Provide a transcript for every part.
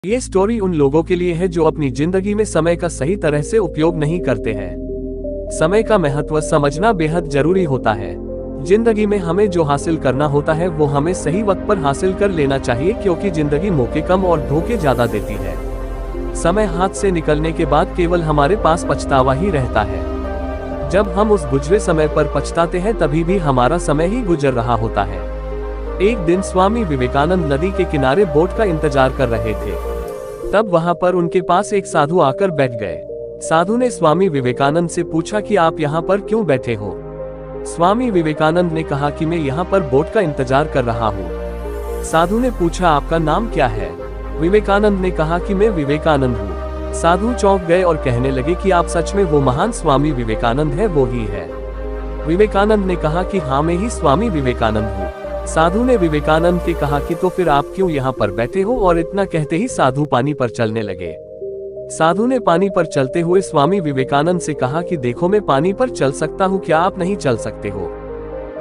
ये स्टोरी उन लोगों के लिए है जो अपनी जिंदगी में समय का सही तरह से उपयोग नहीं करते हैं। समय का महत्व समझना बेहद जरूरी होता है। जिंदगी में हमें जो हासिल करना होता है वो हमें सही वक्त पर हासिल कर लेना चाहिए, क्योंकि जिंदगी मौके कम और धोखे ज्यादा देती है। समय हाथ से निकलने के बाद केवल हमारे पास पछतावा ही रहता है। जब हम उस गुजरे समय पर पछताते हैं तभी भी हमारा समय ही गुजर रहा होता है। एक दिन स्वामी विवेकानंद नदी के किनारे बोट का इंतजार कर रहे थे। तब वहां पर उनके पास एक साधु आकर बैठ गए। साधु ने स्वामी विवेकानंद से पूछा कि आप यहाँ पर क्यों बैठे हो। स्वामी विवेकानंद ने कहा कि मैं यहाँ पर बोट का इंतजार कर रहा हूँ। साधु ने पूछा आपका नाम क्या है। विवेकानंद ने कहा कि मैं विवेकानंद हूँ। साधु चौंक गए और कहने लगे कि आप सच में वो महान स्वामी विवेकानंद है, वो ही है। विवेकानंद ने कहा कि हाँ, मैं ही स्वामी विवेकानंद हूँ। साधु ने विवेकानंद के कहा कि तो फिर आप क्यों यहाँ पर बैठे हो, और इतना कहते ही साधु पानी पर चलने लगे। साधु ने पानी पर चलते हुए स्वामी विवेकानंद से कहा कि देखो, मैं पानी पर चल सकता हूँ, क्या आप नहीं चल सकते हो।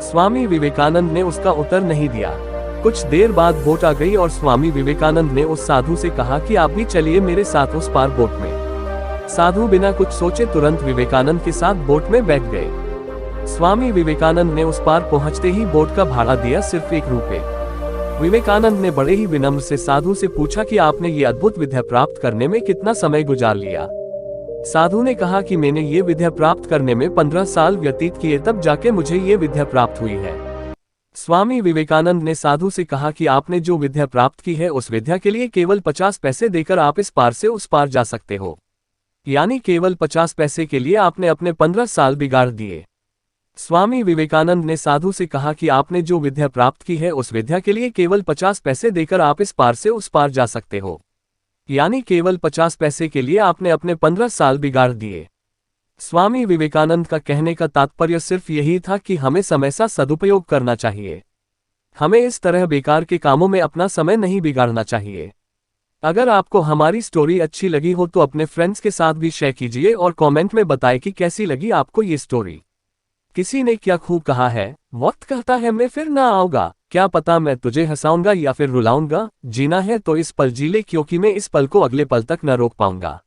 स्वामी विवेकानंद ने उसका उत्तर नहीं दिया। कुछ देर बाद बोट आ गई और स्वामी विवेकानंद ने उस साधु से कहा कि आप भी चलिए मेरे साथ उस पार बोट में। साधु बिना कुछ सोचे तुरंत विवेकानंद के साथ बोट में बैठ गए। स्वामी विवेकानंद ने उस पार पहुंचते ही बोट का भाड़ा दिया, सिर्फ ₹1। विवेकानंद ने बड़े ही विनम्र से साधु से पूछा कि आपने ये अद्भुत विद्या प्राप्त करने में कितना समय गुजार लिया। साधु ने कहा कि मैंने ये विद्या प्राप्त करने में 15 साल व्यतीत किए, तब जाके मुझे ये विद्या प्राप्त हुई है। स्वामी विवेकानंद ने साधु से कहा कि आपने जो विद्या प्राप्त की है उस विद्या के लिए केवल 50 पैसे देकर आप इस पार से उस पार जा सकते हो। यानी केवल 50 पैसे के लिए आपने अपने 15 साल बिगाड़ दिए। स्वामी विवेकानंद ने साधु से कहा कि आपने जो विद्या प्राप्त की है उस विद्या के लिए केवल 50 पैसे देकर आप इस पार से उस पार जा सकते हो। यानी केवल 50 पैसे के लिए आपने अपने 15 साल बिगाड़ दिए। स्वामी विवेकानंद का कहने का तात्पर्य सिर्फ यही था कि हमें समय का सदुपयोग करना चाहिए। हमें इस तरह बेकार के कामों में अपना समय नहीं बिगाड़ना चाहिए। अगर आपको हमारी स्टोरी अच्छी लगी हो तो अपने फ्रेंड्स के साथ भी शेयर कीजिए और कमेंट में बताएं कि कैसी लगी आपको ये स्टोरी। किसी ने क्या खूब कहा है, वक्त कहता है मैं फिर ना आऊंगा, क्या पता मैं तुझे हंसाऊंगा या फिर रुलाऊंगा। जीना है तो इस पल जी ले, क्योंकि मैं इस पल को अगले पल तक न रोक पाऊंगा।